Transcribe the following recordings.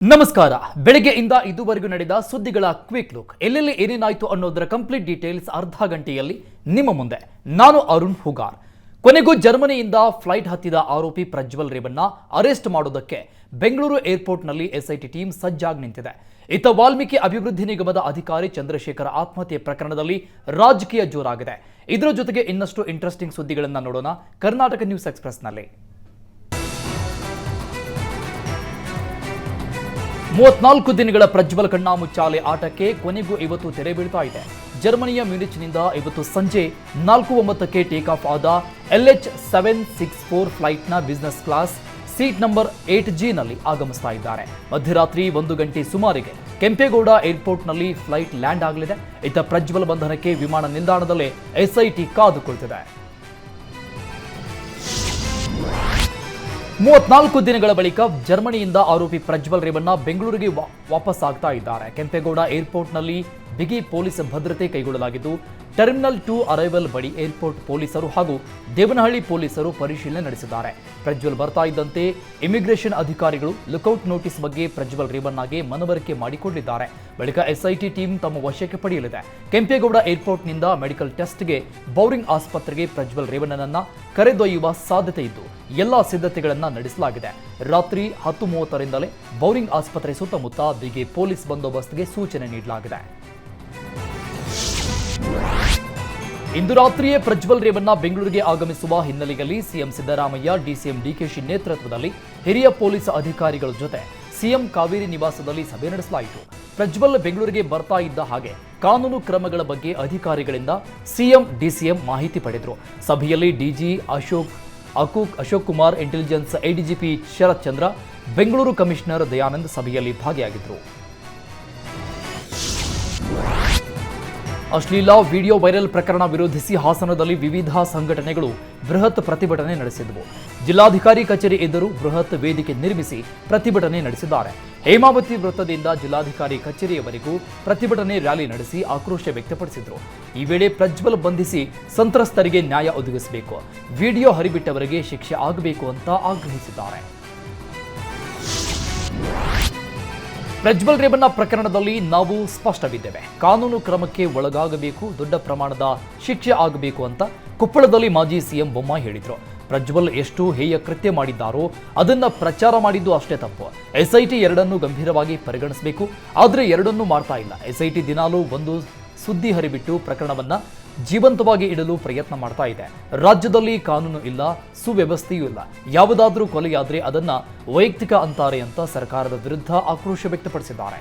ನಮಸ್ಕಾರ. ಬೆಳಗ್ಗೆಯಿಂದ ಇದುವರೆಗೂ ನಡೆದ ಸುದ್ದಿಗಳ ಕ್ವಿಕ್ ಲುಕ್. ಎಲ್ಲೆಲ್ಲಿ ಏನೇನಾಯಿತು ಅನ್ನೋದರ ಕಂಪ್ಲೀಟ್ ಡೀಟೇಲ್ಸ್ ಅರ್ಧ ಗಂಟೆಯಲ್ಲಿ ನಿಮ್ಮ ಮುಂದೆ. ನಾನು ಅರುಣ್ ಹುಗಾರ್. ಕೊನೆಗೂ ಜರ್ಮನಿಯಿಂದ ಫ್ಲೈಟ್ ಹತ್ತಿದ ಆರೋಪಿ ಪ್ರಜ್ವಲ್ ರೇವಣ್ಣ ಅರೆಸ್ಟ್ ಮಾಡೋದಕ್ಕೆ ಬೆಂಗಳೂರು ಏರ್ಪೋರ್ಟ್ನಲ್ಲಿ ಎಸ್ಐಟಿ ಟೀಮ್ ಸಜ್ಜಾಗಿ ನಿಂತಿದೆ. ಇತ್ತ ವಾಲ್ಮೀಕಿ ಅಭಿವೃದ್ಧಿ ನಿಗಮದ ಅಧಿಕಾರಿ ಚಂದ್ರಶೇಖರ್ ಆತ್ಮಹತ್ಯೆ ಪ್ರಕರಣದಲ್ಲಿ ರಾಜಕೀಯ ಜೋರಾಗಿದೆ. ಇದರ ಜೊತೆಗೆ ಇನ್ನಷ್ಟು ಇಂಟ್ರೆಸ್ಟಿಂಗ್ ಸುದ್ದಿಗಳನ್ನು ನೋಡೋಣ ಕರ್ನಾಟಕ ನ್ಯೂಸ್ ಎಕ್ಸ್‌ಪ್ರೆಸ್‌ನಲ್ಲಿ. 34 ದಿನಗಳ ಪ್ರಜ್ವಲ್ ಕಣ್ಣಾಮುಚ್ಚಾಲೆ ಆಟಕ್ಕೆ ಕೊನೆಗೂ ಇವತ್ತು ತೆರೆ ಬೀಳ್ತಾ ಇದೆ. ಜರ್ಮನಿಯ ಮ್ಯೂನಿಚ್ನಿಂದ ಇವತ್ತು ಸಂಜೆ 4:09ಕ್ಕೆ ಟೇಕ್ ಆಫ್ ಆದ LH764 ಫ್ಲೈಟ್ನ business class seat number 8G ಆಗಮಿಸ್ತಾ ಇದ್ದಾರೆ. ಮಧ್ಯರಾತ್ರಿ 1 ಗಂಟೆ ಸುಮಾರಿಗೆ ಕೆಂಪೇಗೌಡ ಏರ್ಪೋರ್ಟ್ನಲ್ಲಿ ಫ್ಲೈಟ್ ಲ್ಯಾಂಡ್ ಆಗಲಿದೆ. ಇತ್ತ ಪ್ರಜ್ವಲ್ ಬಂಧನಕ್ಕೆ ವಿಮಾನ ನಿಲ್ದಾಣದಲ್ಲೇ ಎಸ್ಐಟಿ ಕಾದು ಕುಳಿತಿದೆ. 34 ದಿನಗಳ ಬಳಿಕ ಜರ್ಮನಿಯಿಂದ ಆರೋಪಿ ಪ್ರಜ್ವಲ್ ರೇವಣ್ಣ ಬೆಂಗಳೂರಿಗೆ ವಾಪಸ್ ಆಗ್ತಾ ಇದ್ದಾರೆ. ಕೆಂಪೇಗೌಡ ಏರ್ಪೋರ್ಟ್ನಲ್ಲಿ ಬಿಗಿ ಪೊಲೀಸ್ ಭದ್ರತೆ ಕೈಗೊಳ್ಳಲಾಗಿದ್ದು, ಟರ್ಮಿನಲ್ 2 ಅರೈವಲ್ ಬಳಿ ಏರ್ಪೋರ್ಟ್ ಪೊಲೀಸರು ಹಾಗೂ ದೇವನಹಳ್ಳಿ ಪೊಲೀಸರು ಪರಿಶೀಲನೆ ನಡೆಸಿದ್ದಾರೆ. ಪ್ರಜ್ವಲ್ ಬರ್ತಾ ಇದ್ದಂತೆ ಇಮಿಗ್ರೇಷನ್ ಅಧಿಕಾರಿಗಳು ಲುಕೌಟ್ ನೋಟಿಸ್ ಬಗ್ಗೆ ಪ್ರಜ್ವಲ್ ರೇವಣ್ಣಗೆ ಮನವರಿಕೆ ಮಾಡಿಕೊಂಡಿದ್ದಾರೆ. ಬಳಿಕ ಎಸ್ಐಟಿ ಟೀಮ್ ತಮ್ಮ ವಶಕ್ಕೆ ಪಡೆಯಲಿದೆ. ಕೆಂಪೇಗೌಡ ಏರ್ಪೋರ್ಟ್ನಿಂದ ಮೆಡಿಕಲ್ ಟೆಸ್ಟ್ಗೆ ಬೌರಿಂಗ್ ಆಸ್ಪತ್ರೆಗೆ ಪ್ರಜ್ವಲ್ ರೇವಣ್ಣನನ್ನ ಕರೆದೊಯ್ಯುವ ಸಾಧ್ಯತೆ ಇದ್ದು ಎಲ್ಲಾ ಸಿದ್ಧತೆಗಳನ್ನು ನಡೆಸಲಾಗಿದೆ. ರಾತ್ರಿ 10:30ರಿಂದಲೇ ಬೌರಿಂಗ್ ಆಸ್ಪತ್ರೆ ಸುತ್ತಮುತ್ತ ಬಿಗಿ ಪೊಲೀಸ್ ಬಂದೋಬಸ್ತ್ಗೆ ಸೂಚನೆ ನೀಡಲಾಗಿದೆ. ಇಂದು ರಾತ್ರಿಯೇ ಪ್ರಜ್ವಲ್ ರೇವಣ್ಣ ಬೆಂಗಳೂರಿಗೆ ಆಗಮಿಸುವ ಹಿನ್ನೆಲೆಯಲ್ಲಿ ಸಿಎಂ ಸಿದ್ದರಾಮಯ್ಯ, ಡಿಸಿಎಂ ಡಿಕೆಶಿ ನೇತೃತ್ವದಲ್ಲಿ ಹಿರಿಯ ಪೊಲೀಸ್ ಅಧಿಕಾರಿಗಳ ಜೊತೆ ಸಿಎಂ ಕಾವೇರಿ ನಿವಾಸದಲ್ಲಿ ಸಭೆ ನಡೆಸಲಾಯಿತು. ಪ್ರಜ್ವಲ್ ಬೆಂಗಳೂರಿಗೆ ಬರ್ತಾ ಇದ್ದ ಹಾಗೆ ಕಾನೂನು ಕ್ರಮಗಳ ಬಗ್ಗೆ ಅಧಿಕಾರಿಗಳಿಂದ ಸಿಎಂ ಡಿಸಿಎಂ ಮಾಹಿತಿ ಪಡೆದರು. ಸಭೆಯಲ್ಲಿ DG Ashok Kumar, intelligence ADGP Sharath Chandra, Bengaluru commissioner Dayanand ಸಭೆಯಲ್ಲಿ ಭಾಗಿಯಾಗಿದ್ದರು. ಅಶ್ಲೀಲ ವಿಡಿಯೋ ವೈರಲ್ ಪ್ರಕರಣ ವಿರೋಧಿಸಿ ಹಾಸನದಲ್ಲಿ ವಿವಿಧ ಸಂಘಟನೆಗಳು ಬೃಹತ್ ಪ್ರತಿಭಟನೆ ನಡೆಸಿದವು. ಜಿಲ್ಲಾಧಿಕಾರಿ ಕಚೇರಿ ಎದುರು ಬೃಹತ್ ವೇದಿಕೆ ನಿರ್ಮಿಸಿ ಪ್ರತಿಭಟನೆ ನಡೆಸಿದ್ದಾರೆ. ಹೇಮಾವತಿ ವೃತ್ತದಿಂದ ಜಿಲ್ಲಾಧಿಕಾರಿ ಕಚೇರಿಯವರೆಗೂ ಪ್ರತಿಭಟನೆ ರ್ಯಾಲಿ ನಡೆಸಿ ಆಕ್ರೋಶ ವ್ಯಕ್ತಪಡಿಸಿದರು. ಈ ವೇಳೆ ಪ್ರಜ್ವಲ್ ಬಂಧಿಸಿ ಸಂತ್ರಸ್ತರಿಗೆ ನ್ಯಾಯ ಒದಗಿಸಬೇಕು, ವಿಡಿಯೋ ಹರಿಬಿಟ್ಟವರಿಗೆ ಶಿಕ್ಷೆ ಆಗಬೇಕು ಅಂತ ಆಗ್ರಹಿಸಿದ್ದಾರೆ. ಪ್ರಜ್ವಲ್ ರೇವಣ್ಣ ಪ್ರಕರಣದಲ್ಲಿ ನಾವು ಸ್ಪಷ್ಟವಿದ್ದೇವೆ. ಕಾನೂನು ಕ್ರಮಕ್ಕೆ ಒಳಗಾಗಬೇಕು, ದೊಡ್ಡ ಪ್ರಮಾಣದ ಶಿಕ್ಷೆ ಆಗಬೇಕು ಅಂತ ಕೊಪ್ಪಳದಲ್ಲಿ ಮಾಜಿ ಸಿಎಂ ಬೊಮ್ಮಾಯಿ ಹೇಳಿದರು. ಪ್ರಜ್ವಲ್ ಎಷ್ಟು ಹೇಯ ಕೃತ್ಯ ಮಾಡಿದ್ದಾರೋ ಅದನ್ನ ಪ್ರಚಾರ ಮಾಡಿದ್ದು ಅಷ್ಟೇ ತಪ್ಪು. ಎಸ್ಐಟಿ ಎರಡನ್ನೂ ಗಂಭೀರವಾಗಿ ಪರಿಗಣಿಸಬೇಕು, ಆದರೆ ಎರಡನ್ನೂ ಮಾಡ್ತಾ ಇಲ್ಲ. ಎಸ್ಐಟಿ ದಿನಾಲೂ ಒಂದು ಸುದ್ದಿ ಹರಿಬಿಟ್ಟು ಪ್ರಕರಣವನ್ನ ಜೀವಂತವಾಗಿ ಇಡಲು ಪ್ರಯತ್ನ ಮಾಡ್ತಾ ಇದೆ. ರಾಜ್ಯದಲ್ಲಿ ಕಾನೂನು ಇಲ್ಲ, ಸುವ್ಯವಸ್ಥೆಯೂ ಇಲ್ಲ. ಯಾವುದಾದ್ರೂ ಕೊಲೆಯಾದ್ರೆ ಅದನ್ನ ವೈಯಕ್ತಿಕ ಅಂತಾರೆ ಅಂತ ಸರ್ಕಾರದ ವಿರುದ್ಧ ಆಕ್ರೋಶ ವ್ಯಕ್ತಪಡಿಸಿದ್ದಾರೆ.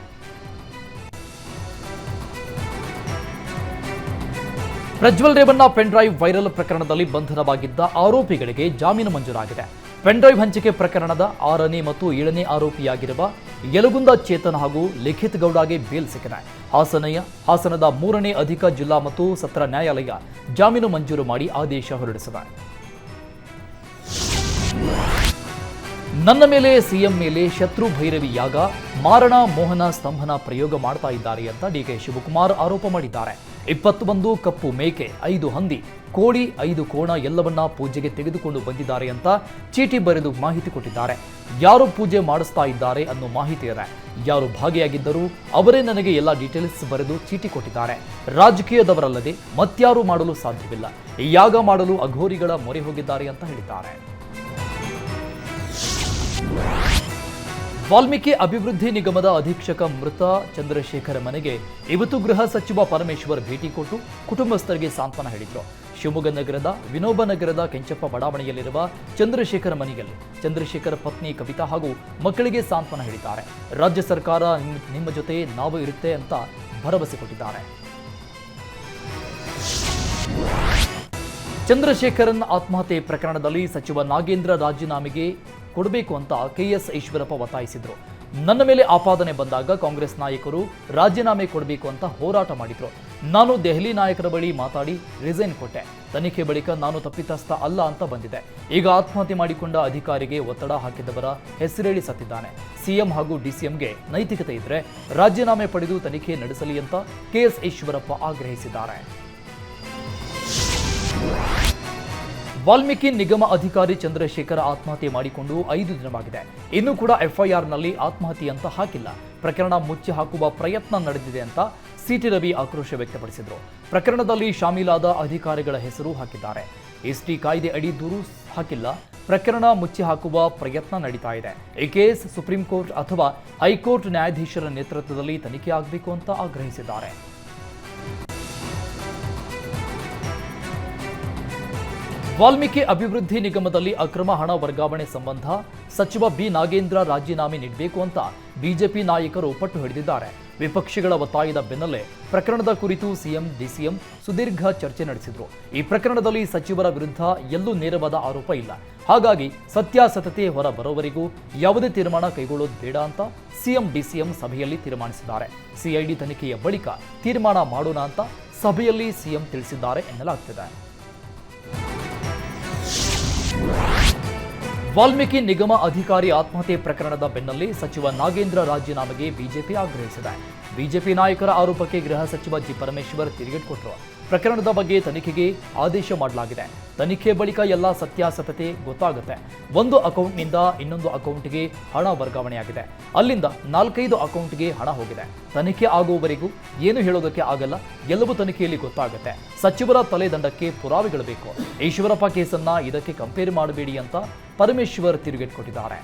ಪ್ರಜ್ವಲ್ ರೇವಣ್ಣ ಪೆನ್ಡ್ರೈವ್ ವೈರಲ್ ಪ್ರಕರಣದಲ್ಲಿ ಬಂಧನವಾಗಿದ್ದ ಆರೋಪಿಗಳಿಗೆ ಜಾಮೀನು ಮಂಜೂರಾಗಿದೆ. ಪೆನ್ಡ್ರೈವ್ ಹಂಚಿಕೆ ಪ್ರಕರಣದ 6ನೇ ಮತ್ತು 7ನೇ ಆರೋಪಿಯಾಗಿರುವ ಯಲಗುಂದ ಚೇತನ್ ಹಾಗೂ ಲಿಖಿತ್ ಗೌಡಗೆ ಬೇಲ್ ಸಿಕ್ಕಿದೆ. ಹಾಸನದ 3ನೇ ಅಧಿಕ ಜಿಲ್ಲಾ ಮತ್ತು ಸತ್ರ ನ್ಯಾಯಾಲಯ ಜಾಮೀನು ಮಂಜೂರು ಮಾಡಿ ಆದೇಶ ಹೊರಡಿಸಿದೆ. ನನ್ನ ಮೇಲೆ ಸಿಎಂ ಮೇಲೆ ಶತ್ರು ಭೈರವಿ ಯಾಗ, ಮಾರಣ ಮೋಹನ ಸ್ತಂಭನ ಪ್ರಯೋಗ ಮಾಡ್ತಾ ಇದ್ದಾರೆ ಅಂತ ಡಿಕೆ ಶಿವಕುಮಾರ್ ಆರೋಪ ಮಾಡಿದ್ದಾರೆ. 21 ಕಪ್ಪು ಮೇಕೆ, 5 ಹಂದಿ, ಕೋಳಿ, 5 ಕೋಣ ಎಲ್ಲವನ್ನ ಪೂಜೆಗೆ ತೆಗೆದುಕೊಂಡು ಬಂದಿದ್ದಾರೆ ಅಂತ ಚೀಟಿ ಬರೆದು ಮಾಹಿತಿ ಕೊಟ್ಟಿದ್ದಾರೆ. ಯಾರು ಪೂಜೆ ಮಾಡಿಸ್ತಾ ಇದ್ದಾರೆ ಅನ್ನೋ ಮಾಹಿತಿ ಇದೆ. ಯಾರು ಭಾಗಿಯಾಗಿದ್ದರೂ ಅವರೇ ನನಗೆ ಎಲ್ಲ ಡೀಟೇಲ್ಸ್ ಬರೆದು ಚೀಟಿ ಕೊಟ್ಟಿದ್ದಾರೆ. ರಾಜಕೀಯದವರಲ್ಲದೆ ಮತ್ಯಾರು ಮಾಡಲು ಸಾಧ್ಯವಿಲ್ಲ. ಈ ಯಾಗ ಮಾಡಲು ಅಘೋರಿಗಳ ಮೊರೆ ಹೋಗಿದ್ದಾರೆ ಅಂತ ಹೇಳಿದ್ದಾರೆ. ವಾಲ್ಮೀಕಿ ಅಭಿವೃದ್ಧಿ ನಿಗಮದ ಅಧೀಕ್ಷಕ ಮೃತ ಚಂದ್ರಶೇಖರ್ ಮನೆಗೆ ಇವತ್ತು ಗೃಹ ಸಚಿವ ಪರಮೇಶ್ವರ್ ಭೇಟಿ ಕೊಟ್ಟು ಕುಟುಂಬಸ್ಥರಿಗೆ ಸಾಂತ್ವನ ಹೇಳಿದರು. ಶಿವಮೊಗ್ಗ ನಗರದ ವಿನೋಬ ನಗರದ ಕೆಂಚಪ್ಪ ಬಡಾವಣೆಯಲ್ಲಿರುವ ಚಂದ್ರಶೇಖರ್ ಮನೆಯಲ್ಲಿ ಚಂದ್ರಶೇಖರ್ ಪತ್ನಿ ಕವಿತಾ ಹಾಗೂ ಮಕ್ಕಳಿಗೆ ಸಾಂತ್ವನ ಹೇಳಿದ್ದಾರೆ. ರಾಜ್ಯ ಸರ್ಕಾರ ನಿಮ್ಮ ಜೊತೆ ನಾವು ಇರುತ್ತೆ ಅಂತ ಭರವಸೆ ಕೊಟ್ಟಿದ್ದಾರೆ. ಚಂದ್ರಶೇಖರನ್ ಆತ್ಮಹತ್ಯೆ ಪ್ರಕರಣದಲ್ಲಿ ಸಚಿವ ನಾಗೇಂದ್ರ ರಾಜೀನಾಮೆಗೆ ಕೊಡಬೇಕು ಅಂತ ಕೆಎಸ್ ಈಶ್ವರಪ್ಪ ಒತ್ತಾಯಿಸಿದ್ರು. ನನ್ನ ಮೇಲೆ ಆಪಾದನೆ ಬಂದಾಗ ಕಾಂಗ್ರೆಸ್ ನಾಯಕರು ರಾಜೀನಾಮೆ ಕೊಡಬೇಕು ಅಂತ ಹೋರಾಟ ಮಾಡಿದ್ರು. ನಾನು ದೆಹಲಿ ನಾಯಕರ ಬಳಿ ಮಾತಾಡಿ ರಿಸೈನ್ ಕೊಟ್ಟೆ. ತನಿಖೆ ಬಳಿಕ ನಾನು ತಪ್ಪಿತಸ್ಥ ಅಲ್ಲ ಅಂತ ಬಂದಿದೆ. ಈಗ ಆತ್ಮಹತ್ಯೆ ಮಾಡಿಕೊಂಡ ಅಧಿಕಾರಿಗೆ ಒತ್ತಡ ಹಾಕಿದವರ ಹೆಸರೇಳಿ ಸತ್ತಿದ್ದಾನೆ. ಸಿಎಂ ಹಾಗೂ ಡಿಸಿಎಂಗೆ ನೈತಿಕತೆ ಇದ್ರೆ ರಾಜೀನಾಮೆ ಪಡೆದು ತನಿಖೆ ನಡೆಸಲಿ ಅಂತ ಕೆಎಸ್ ಈಶ್ವರಪ್ಪ ಆಗ್ರಹಿಸಿದ್ದಾರೆ. ವಾಲ್ಮೀಕಿ ನಿಗಮ ಅಧಿಕಾರಿ ಚಂದ್ರಶೇಖರ್ ಆತ್ಮಹತ್ಯೆ ಮಾಡಿಕೊಂಡು 5 ದಿನವಾಗಿದೆ. ಇನ್ನೂ ಕೂಡ ಎಫ್ಐಆರ್ನಲ್ಲಿ ಆತ್ಮಹತ್ಯೆ ಅಂತ ಹಾಕಿಲ್ಲ. ಪ್ರಕರಣ ಮುಚ್ಚಿ ಹಾಕುವ ಪ್ರಯತ್ನ ನಡೆದಿದೆ ಅಂತ ಸಿಟಿ ರವಿ ಆಕ್ರೋಶ ವ್ಯಕ್ತಪಡಿಸಿದರು. ಪ್ರಕರಣದಲ್ಲಿ ಶಾಮೀಲಾದ ಅಧಿಕಾರಿಗಳ ಹೆಸರು ಹಾಕಿದ್ದಾರೆ. ಎಸ್ಟಿ ಕಾಯ್ದೆ ಅಡಿ ದೂರು ಹಾಕಿಲ್ಲ. ಪ್ರಕರಣ ಮುಚ್ಚಿ ಹಾಕುವ ಪ್ರಯತ್ನ ನಡೀತಾ ಇದೆ. ಈ ಕೇಸ್ ಸುಪ್ರೀಂ ಕೋರ್ಟ್ ಅಥವಾ ಹೈಕೋರ್ಟ್ ನ್ಯಾಯಾಧೀಶರ ನೇತೃತ್ವದಲ್ಲಿ ತನಿಖೆ ಆಗಬೇಕು ಅಂತ ಆಗ್ರಹಿಸಿದ್ದಾರೆ. ವಾಲ್ಮೀಕಿ ಅಭಿವೃದ್ಧಿ ನಿಗಮದಲ್ಲಿ ಅಕ್ರಮ ಹಣ ವರ್ಗಾವಣೆ ಸಂಬಂಧ ಸಚಿವ ಬಿ ನಾಗೇಂದ್ರ ರಾಜೀನಾಮೆ ನೀಡಬೇಕು ಅಂತ ಬಿಜೆಪಿ ನಾಯಕರು ಪಟ್ಟು ಹಿಡಿದಿದ್ದಾರೆ. ವಿಪಕ್ಷಗಳ ಒತ್ತಾಯದ ಬೆನ್ನಲ್ಲೇ ಪ್ರಕರಣದ ಕುರಿತು ಸಿಎಂ ಡಿಸಿಎಂ ಸುದೀರ್ಘ ಚರ್ಚೆ ನಡೆಸಿದ್ರು. ಈ ಪ್ರಕರಣದಲ್ಲಿ ಸಚಿವರ ವಿರುದ್ಧ ಎಲ್ಲೂ ನೇರವಾದ ಆರೋಪ ಇಲ್ಲ. ಹಾಗಾಗಿ ಸತ್ಯಾಸತ್ಯತೆ ಹೊರ ಬರೋವರೆಗೂ ಯಾವುದೇ ತೀರ್ಮಾನ ಕೈಗೊಳ್ಳೋದು ಬೇಡ ಅಂತ ಸಿಎಂ ಡಿಸಿಎಂ ಸಭೆಯಲ್ಲಿ ತೀರ್ಮಾನಿಸಿದ್ದಾರೆ. ಸಿಐಡಿ ತನಿಖೆಯ ಬಳಿಕ ತೀರ್ಮಾನ ಮಾಡೋಣ ಅಂತ ಸಭೆಯಲ್ಲಿ ಸಿಎಂ ತಿಳಿಸಿದ್ದಾರೆ ಎನ್ನಲಾಗ್ತಿದೆ. ವಾಲ್ಮೀಕಿ ನಿಗಮ ಅಧಿಕಾರಿ ಆತ್ಮಹತ್ಯೆ ಪ್ರಕರಣದ ಬೆನ್ನಲ್ಲೇ ಸಚಿವ ನಾಗೇಂದ್ರ ರಾಜೀನಾಮೆಗೆ ಬಿಜೆಪಿ ಆಗ್ರಹಿಸಿದೆ. ಬಿಜೆಪಿ ನಾಯಕರ ಆರೋಪಕ್ಕೆ ಗೃಹ ಸಚಿವ ಜಿ ಪರಮೇಶ್ವರ್ ತಿರುಗೇಟು ಕೊಟ್ಟರು. ಪ್ರಕರಣದ ಬಗ್ಗೆ ತನಿಖೆಗೆ ಆದೇಶ ಮಾಡಲಾಗಿದೆ. ತನಿಖೆ ಬಳಿಕ ಎಲ್ಲ ಸತ್ಯಾಸತ್ಯತೆ ಗೊತ್ತಾಗುತ್ತೆ. ಒಂದು ಅಕೌಂಟ್ನಿಂದ ಇನ್ನೊಂದು ಅಕೌಂಟ್ಗೆ ಹಣ ವರ್ಗಾವಣೆಯಾಗಿದೆ. ಅಲ್ಲಿಂದ 4-5 ಅಕೌಂಟ್ಗೆ ಹಣ ಹೋಗಿದೆ. ತನಿಖೆ ಆಗುವವರೆಗೂ ಏನು ಹೇಳೋದಕ್ಕೆ ಆಗಲ್ಲ. ಎಲ್ಲವೂ ತನಿಖೆಯಲ್ಲಿ ಗೊತ್ತಾಗುತ್ತೆ. ಸಚಿವರ ತಲೆದಂಡಕ್ಕೆ ಪುರಾವೆಗಳು ಬೇಕು. ಈಶ್ವರಪ್ಪ ಕೇಸನ್ನ ಇದಕ್ಕೆ ಕಂಪೇರ್ ಮಾಡಬೇಡಿ ಅಂತ ಪರಮೇಶ್ವರ್ ತಿರುಗೇಟು ಕೊಟ್ಟಿದ್ದಾರೆ.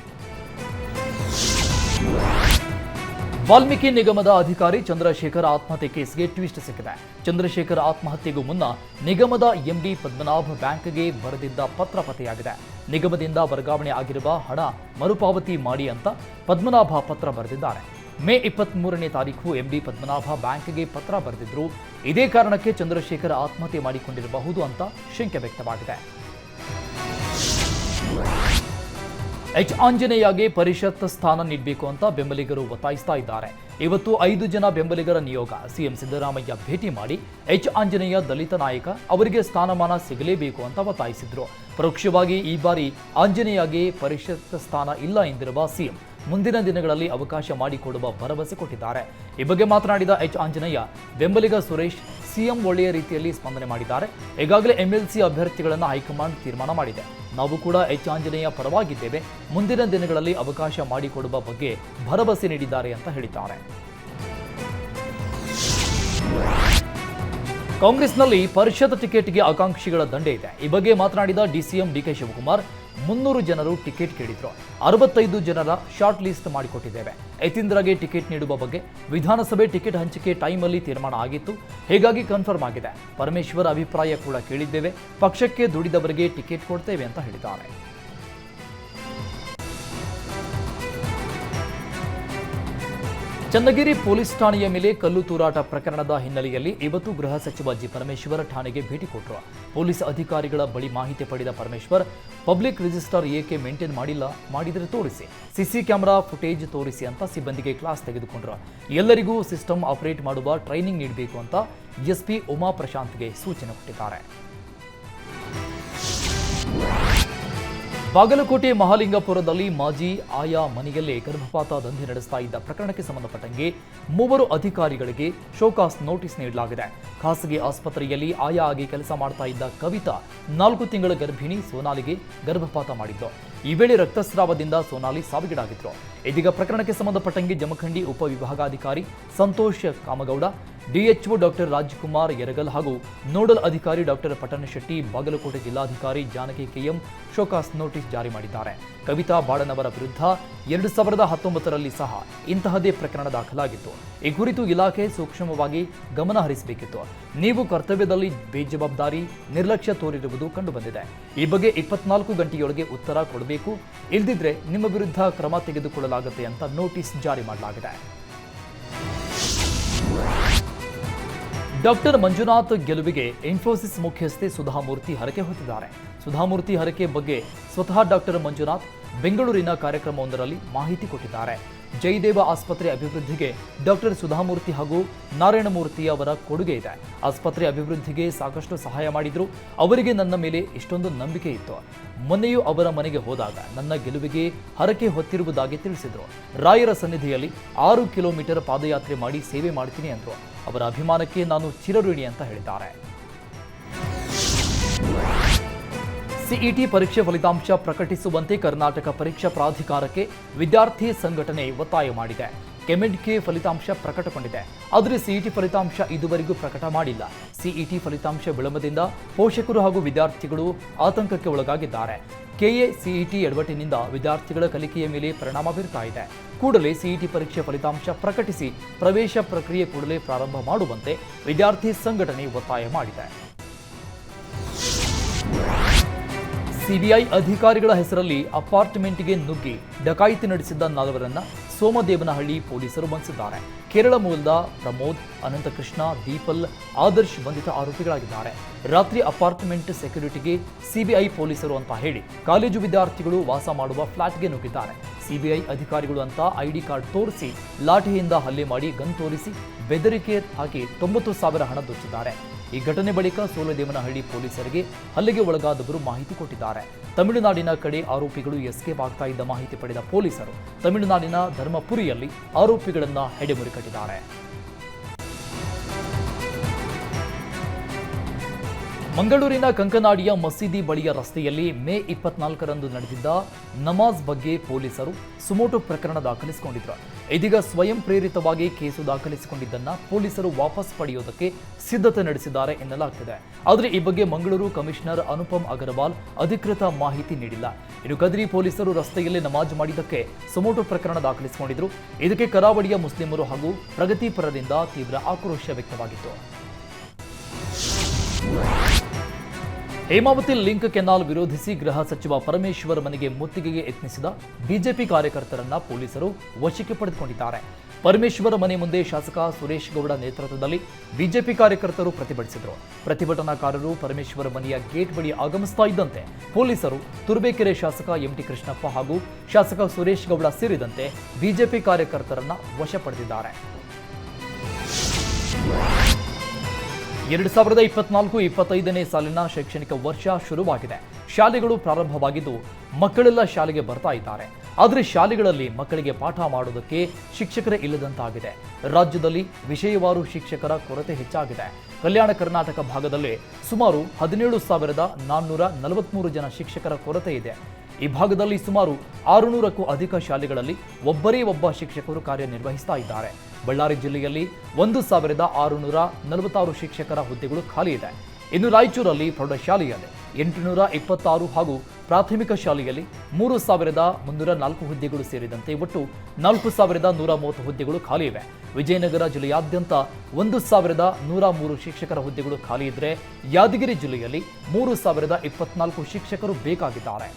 ವಾಲ್ಮೀಕಿ ನಿಗಮದ ಅಧಿಕಾರಿ ಚಂದ್ರಶೇಖರ್ ಆತ್ಮಹತ್ಯೆ ಕೇಸ್ಗೆ ಟ್ವಿಸ್ಟ್ ಸಿಕ್ಕಿದೆ. ಚಂದ್ರಶೇಖರ್ ಆತ್ಮಹತ್ಯೆಗೂ ಮುನ್ನ ನಿಗಮದ ಎಂಡಿ ಪದ್ಮನಾಭ ಬ್ಯಾಂಕ್ಗೆ ಬರೆದಿದ್ದ ಪತ್ರ ಪತ್ತೆಯಾಗಿದೆ. ನಿಗಮದಿಂದ ವರ್ಗಾವಣೆ ಆಗಿರುವ ಹಣ ಮರುಪಾವತಿ ಮಾಡಿ ಅಂತ ಪದ್ಮನಾಭ ಪತ್ರ ಬರೆದಿದ್ದಾರೆ. ಮೇ 23ನೇ ತಾರೀಕು ಎಂಡಿ ಪದ್ಮನಾಭ ಬ್ಯಾಂಕ್ಗೆ ಪತ್ರ ಬರೆದಿದ್ರು. ಇದೇ ಕಾರಣಕ್ಕೆ ಚಂದ್ರಶೇಖರ್ ಆತ್ಮಹತ್ಯೆ ಮಾಡಿಕೊಂಡಿರಬಹುದು ಅಂತ ಶಂಕೆ ವ್ಯಕ್ತವಾಗಿದೆ. ಎಚ್ ಆಂಜನೇಯಗೆ ಪರಿಷತ್ ಸ್ಥಾನ ನೀಡಬೇಕು ಅಂತ ಬೆಂಬಲಿಗರು ಒತ್ತಾಯಿಸ್ತಾ ಇದ್ದಾರೆ. ಇವತ್ತು 5 ಜನ ಬೆಂಬಲಿಗರ ನಿಯೋಗ ಸಿಎಂ ಸಿದ್ದರಾಮಯ್ಯ ಭೇಟಿ ಮಾಡಿ ಎಚ್ ಆಂಜನೇಯ ದಲಿತ ನಾಯಕ, ಅವರಿಗೆ ಸ್ಥಾನಮಾನ ಸಿಗಲೇಬೇಕು ಅಂತ ಒತ್ತಾಯಿಸಿದ್ರು. ಪರೋಕ್ಷವಾಗಿ ಈ ಬಾರಿ ಆಂಜನೇಯಗೆ ಪರಿಷತ್ ಸ್ಥಾನ ಇಲ್ಲ ಎಂದಿರುವ ಸಿಎಂ ಮುಂದಿನ ದಿನಗಳಲ್ಲಿ ಅವಕಾಶ ಮಾಡಿಕೊಡುವ ಭರವಸೆ ಕೊಟ್ಟಿದ್ದಾರೆ. ಈ ಬಗ್ಗೆ ಮಾತನಾಡಿದ ಎಚ್ ಆಂಜನೇಯ, ಬೆಂಬಲಿಗ ಸುರೇಶ್ ಸಿಎಂ ಒಳ್ಳೆಯ ರೀತಿಯಲ್ಲಿ ಸ್ಪಂದನೆ ಮಾಡಿದ್ದಾರೆ. ಈಗಾಗಲೇ ಎಂಎಲ್ಸಿ ಅಭ್ಯರ್ಥಿಗಳನ್ನು ಹೈಕಮಾಂಡ್ ತೀರ್ಮಾನ ಮಾಡಿದೆ. ನಾವು ಕೂಡ ಎಚ್ ಆಂಜನೇಯ ಪರವಾಗಿದ್ದೇವೆ. ಮುಂದಿನ ದಿನಗಳಲ್ಲಿ ಅವಕಾಶ ಮಾಡಿಕೊಡುವ ಬಗ್ಗೆ ಭರವಸೆ ನೀಡಿದ್ದಾರೆ ಅಂತ ಹೇಳಿದ್ದಾರೆ. ಕಾಂಗ್ರೆಸ್ನಲ್ಲಿ ಪರಿಷತ್ ಟಿಕೆಟ್ಗೆ ಆಕಾಂಕ್ಷಿಗಳ ದಂಡೆ ಇದೆ. ಈ ಬಗ್ಗೆ ಮಾತನಾಡಿದ ಡಿಸಿಎಂ ಡಿಕೆ ಶಿವಕುಮಾರ್, 300 ಜನರು ಟಿಕೆಟ್ ಕೇಳಿದ್ರು. 65 ಜನರ ಶಾರ್ಟ್ ಲಿಸ್ಟ್ ಮಾಡಿಕೊಟ್ಟಿದ್ದೇವೆ. ಯತೀಂದ್ರಗೆ ಟಿಕೆಟ್ ನೀಡುವ ಬಗ್ಗೆ ವಿಧಾನಸಭೆ ಟಿಕೆಟ್ ಹಂಚಿಕೆ ಟೈಮಲ್ಲಿ ತೀರ್ಮಾನ ಆಗಿತ್ತು. ಹೀಗಾಗಿ ಕನ್ಫರ್ಮ್ ಆಗಿದೆ. ಪರಮೇಶ್ವರ್ ಅಭಿಪ್ರಾಯ ಕೂಡ ಕೇಳಿದ್ದೇವೆ. ಪಕ್ಷಕ್ಕೆ ದುಡಿದವರಿಗೆ ಟಿಕೆಟ್ ಕೊಡ್ತೇವೆ ಅಂತ ಹೇಳಿದ್ದಾರೆ. ಚನ್ನಗಿರಿ ಪೊಲೀಸ್ ಠಾಣೆಯ ಮೇಲೆ ಕಲ್ಲು ತೂರಾಟ ಪ್ರಕರಣದ ಹಿನ್ನೆಲೆಯಲ್ಲಿ ಇವತ್ತು ಗೃಹ ಸಚಿವ ಜಿ ಪರಮೇಶ್ವರ್ ಠಾಣೆಗೆ ಭೇಟಿ ಕೊಟ್ಟರು. ಪೊಲೀಸ್ ಅಧಿಕಾರಿಗಳ ಬಳಿ ಮಾಹಿತಿ ಪಡೆದ ಪರಮೇಶ್ವರ್, ಪಬ್ಲಿಕ್ ರಿಜಿಸ್ಟರ್ ಏಕೆ ಮೇಂಟೈನ್ ಮಾಡಿದರೆ ತೋರಿಸಿ, ಸಿಸಿ ಕ್ಯಾಮೆರಾ ಫುಟೇಜ್ ತೋರಿಸಿ ಅಂತ ಸಿಬ್ಬಂದಿಗೆ ಕ್ಲಾಸ್ ತೆಗೆದುಕೊಂಡರು. ಎಲ್ಲರಿಗೂ ಸಿಸ್ಟಮ್ ಆಪರೇಟ್ ಮಾಡುವ ಟ್ರೈನಿಂಗ್ ನೀಡಬೇಕು ಅಂತ ಎಸ್ಪಿ ಉಮಾ ಪ್ರಶಾಂತ್ಗೆ ಸೂಚನೆ ಕೊಟ್ಟಿದ್ದಾರೆ. ಬಾಗಲಕೋಟೆ ಮಹಾಲಿಂಗಪುರದಲ್ಲಿ ಮಾಜಿ ಆಯಾ ಮನೆಯಲ್ಲೇ ಗರ್ಭಪಾತ ದಂಧೆ ನಡೆಸ್ತಾ ಇದ್ದ ಪ್ರಕರಣಕ್ಕೆ ಸಂಬಂಧಪಟ್ಟಂಗೆ 3 ಅಧಿಕಾರಿಗಳಿಗೆ ಶೋಕಾಸ್ ನೋಟಿಸ್ ನೀಡಲಾಗಿದೆ. ಖಾಸಗಿ ಆಸ್ಪತ್ರೆಯಲ್ಲಿ ಆಯಾ ಆಗಿ ಕೆಲಸ ಮಾಡ್ತಾ ಇದ್ದ ಕವಿತಾ 4 ತಿಂಗಳ ಗರ್ಭಿಣಿ ಸೋನಾಲಿಗೆ ಗರ್ಭಪಾತ ಮಾಡಿದ್ದು. ಈ ವೇಳೆ ರಕ್ತಸ್ರಾವದಿಂದ ಸೋನಾಲಿ ಸಾವಿಗೀಡಾಗಿದ್ರು. ಇದೀಗ ಪ್ರಕರಣಕ್ಕೆ ಸಂಬಂಧಪಟ್ಟಂಗೆ ಜಮಖಂಡಿ ಉಪವಿಭಾಗಾಧಿಕಾರಿ ಸಂತೋಷ್ ಕಾಮಗೌಡ, ಡಿಎಚ್ಒ ಡಾಕ್ಟರ್ ರಾಜ್ಕುಮಾರ್ ಯರಗಲ್ ಹಾಗೂ ನೋಡಲ್ ಅಧಿಕಾರಿ ಡಾಕ್ಟರ್ ಪಟ್ಟಣ ಶೆಟ್ಟಿ, ಬಾಗಲಕೋಟೆ ಜಿಲ್ಲಾಧಿಕಾರಿ ಜಾನಕಿ ಕೆಎಂ ಶೋಕಾಸ್ ನೋಟಿಸ್ ಜಾರಿ ಮಾಡಿದ್ದಾರೆ. ಕವಿತಾ ಬಾಳನವರ ವಿರುದ್ಧ 2019ರಲ್ಲಿ ಸಹ ಇಂತಹದೇ ಪ್ರಕರಣ ದಾಖಲಾಗಿತ್ತು. ಈ ಕುರಿತು ಇಲಾಖೆ ಸೂಕ್ಷ್ಮವಾಗಿ ಗಮನ ಹರಿಸಬೇಕಿತ್ತು. ನೀವು ಕರ್ತವ್ಯದಲ್ಲಿ ಬೇಜವಾಬ್ದಾರಿ, ನಿರ್ಲಕ್ಷ್ಯ ತೋರಿರುವುದು ಕಂಡುಬಂದಿದೆ. ಈ ಬಗ್ಗೆ 24 ಗಂಟೆಯೊಳಗೆ ಉತ್ತರ ಕೊಡಬೇಕು. ಇಲ್ಲದಿದ್ರೆ ನಿಮ್ಮ ವಿರುದ್ಧ ಕ್ರಮ ತೆಗೆದುಕೊಳ್ಳಲಾಗುತ್ತೆ ಅಂತ ನೋಟಿಸ್ ಜಾರಿ ಮಾಡಲಾಗಿದೆ. ಡಾಕ್ಟರ್ ಮಂಜುನಾಥ್ ಗೆಲುವಿಗೆ ಇನ್ಫೋಸಿಸ್ ಮುಖ್ಯಸ್ಥೆ ಸುಧಾಮೂರ್ತಿ ಹರಕೆ ಹೊತ್ತಿದ್ದಾರೆ. ಸುಧಾಮೂರ್ತಿ ಹರಕೆ ಬಗ್ಗೆ ಸ್ವತಃ ಡಾಕ್ಟರ್ ಮಂಜುನಾಥ್ ಬೆಂಗಳೂರಿನ ಕಾರ್ಯಕ್ರಮವೊಂದರಲ್ಲಿ ಮಾಹಿತಿ ಕೊಟ್ಟಿದ್ದಾರೆ. ಜಯದೇವ ಆಸ್ಪತ್ರೆ ಅಭಿವೃದ್ಧಿಗೆ ಡಾಕ್ಟರ್ ಸುಧಾಮೂರ್ತಿ ಹಾಗೂ ನಾರಾಯಣಮೂರ್ತಿ ಅವರ ಕೊಡುಗೆ ಇದೆ. ಆಸ್ಪತ್ರೆ ಅಭಿವೃದ್ಧಿಗೆ ಸಾಕಷ್ಟು ಸಹಾಯ ಮಾಡಿದ್ರು. ಅವರಿಗೆ ನನ್ನ ಮೇಲೆ ಇಷ್ಟೊಂದು ನಂಬಿಕೆ ಇತ್ತು. ಮೊನ್ನೆಯೂ ಅವರ ಮನೆಗೆ ಹೋದಾಗ ನನ್ನ ಗೆಲುವಿಗೆ ಹರಕೆ ಹೊತ್ತಿರುವುದಾಗಿ ತಿಳಿಸಿದ್ರು. ರಾಯರ ಸನ್ನಿಧಿಯಲ್ಲಿ 6 ಕಿಲೋಮೀಟರ್ ಪಾದಯಾತ್ರೆ ಮಾಡಿ ಸೇವೆ ಮಾಡ್ತೀನಿ ಅಂದ್ರು. ಅವರ ಅಭಿಮಾನಕ್ಕೆ ನಾನು ಚಿರಋಣಿ ಅಂತ ಹೇಳಿದ್ದಾರೆ. ಸಿಇಟಿ ಪರೀಕ್ಷೆ ಫಲಿತಾಂಶ ಪ್ರಕಟಿಸುವಂತೆ ಕರ್ನಾಟಕ ಪರೀಕ್ಷಾ ಪ್ರಾಧಿಕಾರಕ್ಕೆ ವಿದ್ಯಾರ್ಥಿ ಸಂಘಟನೆ ಒತ್ತಾಯ ಮಾಡಿದೆ. ಕೆಮೆಡ್ಕೆ ಫಲಿತಾಂಶ ಪ್ರಕಟಗೊಂಡಿದೆ, ಆದರೆ ಸಿಇಟಿ ಫಲಿತಾಂಶ ಇದುವರೆಗೂ ಪ್ರಕಟ ಮಾಡಿಲ್ಲ. ಸಿಇಟಿ ಫಲಿತಾಂಶ ವಿಳಂಬದಿಂದ ಪೋಷಕರು ಹಾಗೂ ವಿದ್ಯಾರ್ಥಿಗಳು ಆತಂಕಕ್ಕೆ ಒಳಗಾಗಿದ್ದಾರೆ. ಕೆಎ ಸಿಇಟಿ ಎಡವಟ್ಟಿನಿಂದ ವಿದ್ಯಾರ್ಥಿಗಳ ಕಲಿಕೆಯ ಮೇಲೆ ಪರಿಣಾಮ ಬೀರ್ತಾ ಇದೆ. ಕೂಡಲೇ ಸಿಇಟಿ ಪರೀಕ್ಷೆ ಫಲಿತಾಂಶ ಪ್ರಕಟಿಸಿ ಪ್ರವೇಶ ಪ್ರಕ್ರಿಯೆ ಕೂಡಲೇ ಪ್ರಾರಂಭ ಮಾಡುವಂತೆ ವಿದ್ಯಾರ್ಥಿ ಸಂಘಟನೆ ಒತ್ತಾಯ ಮಾಡಿದೆ. ಸಿಬಿಐ ಅಧಿಕಾರಿಗಳ ಹೆಸರಲ್ಲಿ ಅಪಾರ್ಟ್ಮೆಂಟ್ಗೆ ನುಗ್ಗಿ ಡಕಾಯಿತಿ ನಡೆಸಿದ್ದ 4 ಸೋಮದೇವನಹಳ್ಳಿ ಪೊಲೀಸರು ಬಂಧಿಸಿದ್ದಾರೆ. ಕೇರಳ ಮೂಲದ ಪ್ರಮೋದ್, ಅನಂತಕೃಷ್ಣ, ದೀಪಲ್, ಆದರ್ಶ್ ಬಂಧಿತ ಆರೋಪಿಗಳಾಗಿದ್ದಾರೆ. ರಾತ್ರಿ ಅಪಾರ್ಟ್ಮೆಂಟ್ ಸೆಕ್ಯೂರಿಟಿಗೆ ಸಿಬಿಐ ಪೊಲೀಸರು ಅಂತ ಹೇಳಿ ಕಾಲೇಜು ವಿದ್ಯಾರ್ಥಿಗಳು ವಾಸ ಮಾಡುವ ಫ್ಲಾಟ್ಗೆ ನುಗ್ಗಿದ್ದಾರೆ. ಸಿಬಿಐ ಅಧಿಕಾರಿಗಳು ಅಂತ ಐಡಿ ಕಾರ್ಡ್ ತೋರಿಸಿ ಲಾಠಿಯಿಂದ ಹಲ್ಲೆ ಮಾಡಿ ಗನ್ ತೋರಿಸಿ ಬೆದರಿಕೆ ಹಾಕಿ 90,000 ಹಣ ದೋಚಿದ್ದಾರೆ. ಈ ಘಟನೆ ಬಳಿಕ ಸೋಮದೇವನಹಳ್ಳಿ ಪೊಲೀಸರಿಗೆ ಹಲ್ಲೆಗೆ ಒಳಗಾದವರು ಮಾಹಿತಿ ಕೊಟ್ಟಿದ್ದಾರೆ. ತಮಿಳುನಾಡಿನ ಕಡೆ ಆರೋಪಿಗಳು ಎಸ್ಕೇಪ್ ಆಗ್ತಾ ಇದ್ದ ಮಾಹಿತಿ ಪಡೆದ ಪೊಲೀಸರು ತಮಿಳುನಾಡಿನ ಧರ್ಮಪುರಿಯಲ್ಲಿ ಆರೋಪಿಗಳನ್ನ ಹೆಡೆಮುರಿ ಕಟ್ಟಿದ್ದಾರೆ. ಮಂಗಳೂರಿನ ಕಂಕನಾಡಿಯ ಮಸೀದಿ ಬಳಿಯ ರಸ್ತೆಯಲ್ಲಿ ಮೇ 24ರಂದು ನಡೆದಿದ್ದ ನಮಾಜ್ ಬಗ್ಗೆ ಪೊಲೀಸರು ಸುಮೋಟೋ ಪ್ರಕರಣ ದಾಖಲಿಸಿಕೊಂಡಿದ್ರು. ಇದೀಗ ಸ್ವಯಂ ಪ್ರೇರಿತವಾಗಿ ಕೇಸು ದಾಖಲಿಸಿಕೊಂಡಿದ್ದನ್ನ ಪೊಲೀಸರು ವಾಪಸ್ ಪಡೆಯುವುದಕ್ಕೆ ಸಿದ್ಧತೆ ನಡೆಸಿದ್ದಾರೆ ಎನ್ನಲಾಗ್ತಿದೆ. ಆದರೆ ಈ ಬಗ್ಗೆ ಮಂಗಳೂರು ಕಮಿಷನರ್ ಅನುಪಮ್ ಅಗರ್ವಾಲ್ ಅಧಿಕೃತ ಮಾಹಿತಿ ನೀಡಿಲ್ಲ. ಇನ್ನು ಕದ್ರಿ ಪೊಲೀಸರು ರಸ್ತೆಯಲ್ಲಿ ನಮಾಜ್ ಮಾಡಿದ್ದಕ್ಕೆ ಸುಮೋಟೋ ಪ್ರಕರಣ ದಾಖಲಿಸಿಕೊಂಡಿದ್ರು. ಇದಕ್ಕೆ ಕರಾವಳಿಯ ಮುಸ್ಲಿಮರು ಹಾಗೂ ಪ್ರಗತಿಪರರಿಂದ ತೀವ್ರ ಆಕ್ರೋಶ ವ್ಯಕ್ತವಾಗಿತ್ತು. ಹೇಮಾವತಿ ಲಿಂಕ್ ಕೆನಾಲ್ ವಿರೋಧಿಸಿ ಗೃಹ ಸಚಿವ ಪರಮೇಶ್ವರ್ ಮನೆಗೆ ಮುತ್ತಿಗೆಗೆ ಯತ್ನಿಸಿದ ಬಿಜೆಪಿ ಕಾರ್ಯಕರ್ತರನ್ನ ಪೊಲೀಸರು ವಶಕ್ಕೆ ಪಡೆದುಕೊಂಡಿದ್ದಾರೆ. ಪರಮೇಶ್ವರ ಮನೆ ಮುಂದೆ ಶಾಸಕ ಸುರೇಶ್ ಗೌಡ ನೇತೃತ್ವದಲ್ಲಿ ಬಿಜೆಪಿ ಕಾರ್ಯಕರ್ತರು ಪ್ರತಿಭಟಿಸಿದರು. ಪ್ರತಿಭಟನಾಕಾರರು ಪರಮೇಶ್ವರ ಮನೆಯ ಗೇಟ್ ಬಳಿ ಆಗಮಿಸ್ತಾ ಇದ್ದಂತೆ ಪೊಲೀಸರು ತುರುಬೇಕೆರೆ ಶಾಸಕ ಎಂಟಿ ಕೃಷ್ಣಪ್ಪ ಹಾಗೂ ಶಾಸಕ ಸುರೇಶ್ ಗೌಡ ಸೇರಿದಂತೆ ಬಿಜೆಪಿ ಕಾರ್ಯಕರ್ತರನ್ನ ವಶ ಪಡೆದಿದ್ದಾರೆ. 2024-25ನೇ ಸಾಲಿನ ಶೈಕ್ಷಣಿಕ ವರ್ಷ ಶುರುವಾಗಿದೆ. ಶಾಲೆಗಳು ಪ್ರಾರಂಭವಾಗಿದ್ದು ಮಕ್ಕಳೆಲ್ಲ ಶಾಲೆಗೆ ಬರ್ತಾ ಇದ್ದಾರೆ. ಆದರೆ ಶಾಲೆಗಳಲ್ಲಿ ಮಕ್ಕಳಿಗೆ ಪಾಠ ಮಾಡೋದಕ್ಕೆ ಶಿಕ್ಷಕರೇ ಇಲ್ಲದಂತಾಗಿದೆ. ರಾಜ್ಯದಲ್ಲಿ ವಿಷಯವಾರು ಶಿಕ್ಷಕರ ಕೊರತೆ ಹೆಚ್ಚಾಗಿದೆ. ಕಲ್ಯಾಣ ಕರ್ನಾಟಕ ಭಾಗದಲ್ಲಿ ಸುಮಾರು 17,443 ಜನ ಶಿಕ್ಷಕರ ಕೊರತೆ ಇದೆ. ಈ ಭಾಗದಲ್ಲಿ ಸುಮಾರು 600ಕ್ಕೂ ಅಧಿಕ ಶಾಲೆಗಳಲ್ಲಿ ಒಬ್ಬರೇ ಒಬ್ಬ ಶಿಕ್ಷಕರು ಕಾರ್ಯನಿರ್ವಹಿಸ್ತಾ ಇದ್ದಾರೆ. ಬಳ್ಳಾರಿ ಜಿಲ್ಲೆಯಲ್ಲಿ 1,646 ಶಿಕ್ಷಕರ ಹುದ್ದೆಗಳು ಖಾಲಿ ಇದೆ. ಇನ್ನು ರಾಯಚೂರಲ್ಲಿ ಪ್ರೌಢಶಾಲೆಯಲ್ಲಿ 826 ಹಾಗೂ ಪ್ರಾಥಮಿಕ ಶಾಲೆಯಲ್ಲಿ 3,304 ಹುದ್ದೆಗಳು ಸೇರಿದಂತೆ ಒಟ್ಟು 4,130 ಹುದ್ದೆಗಳು ಖಾಲಿ ಇವೆ. ವಿಜಯನಗರ ಜಿಲ್ಲೆಯಾದ್ಯಂತ 1,103 ಶಿಕ್ಷಕರ ಹುದ್ದೆಗಳು ಖಾಲಿ ಇದ್ದರೆ ಯಾದಗಿರಿ ಜಿಲ್ಲೆಯಲ್ಲಿ 3,024 ಶಿಕ್ಷಕರು ಬೇಕಾಗಿದ್ದಾರೆ.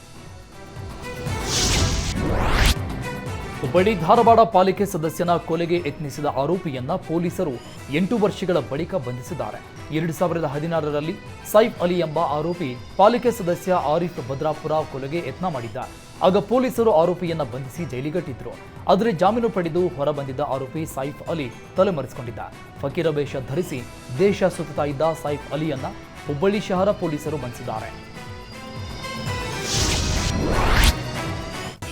ಹುಬ್ಬಳ್ಳಿ ಧಾರವಾಡ ಪಾಲಿಕೆ ಸದಸ್ಯನ ಕೊಲೆಗೆ ಯತ್ನಿಸಿದ ಆರೋಪಿಯನ್ನ ಪೊಲೀಸರು 8 ವರ್ಷಗಳ ಬಳಿಕ ಬಂಧಿಸಿದ್ದಾರೆ. 2016ರಲ್ಲಿ ಸೈಫ್ ಅಲಿ ಎಂಬ ಆರೋಪಿ ಪಾಲಿಕೆ ಸದಸ್ಯ ಆರಿಫ್ ಭದ್ರಾಪುರ ಕೊಲೆಗೆ ಯತ್ನ ಮಾಡಿದ್ದ. ಆಗ ಪೊಲೀಸರು ಆರೋಪಿಯನ್ನ ಬಂಧಿಸಿ ಜೈಲಿಗಟ್ಟಿದ್ರು. ಆದರೆ ಜಾಮೀನು ಪಡೆದು ಹೊರಬಂದಿದ್ದ ಆರೋಪಿ ಸೈಫ್ ಅಲಿ ತಲೆಮರೆಸಿಕೊಂಡಿದ್ದ. ಫಕೀರ ವೇಷ ಧರಿಸಿ ದೇಶ ಸುತ್ತಾ ಇದ್ದ ಸೈಫ್ ಅಲಿಯನ್ನ ಹುಬ್ಬಳ್ಳಿ ಶಹರ ಪೊಲೀಸರು ಬಂಧಿಸಿದ್ದಾರೆ.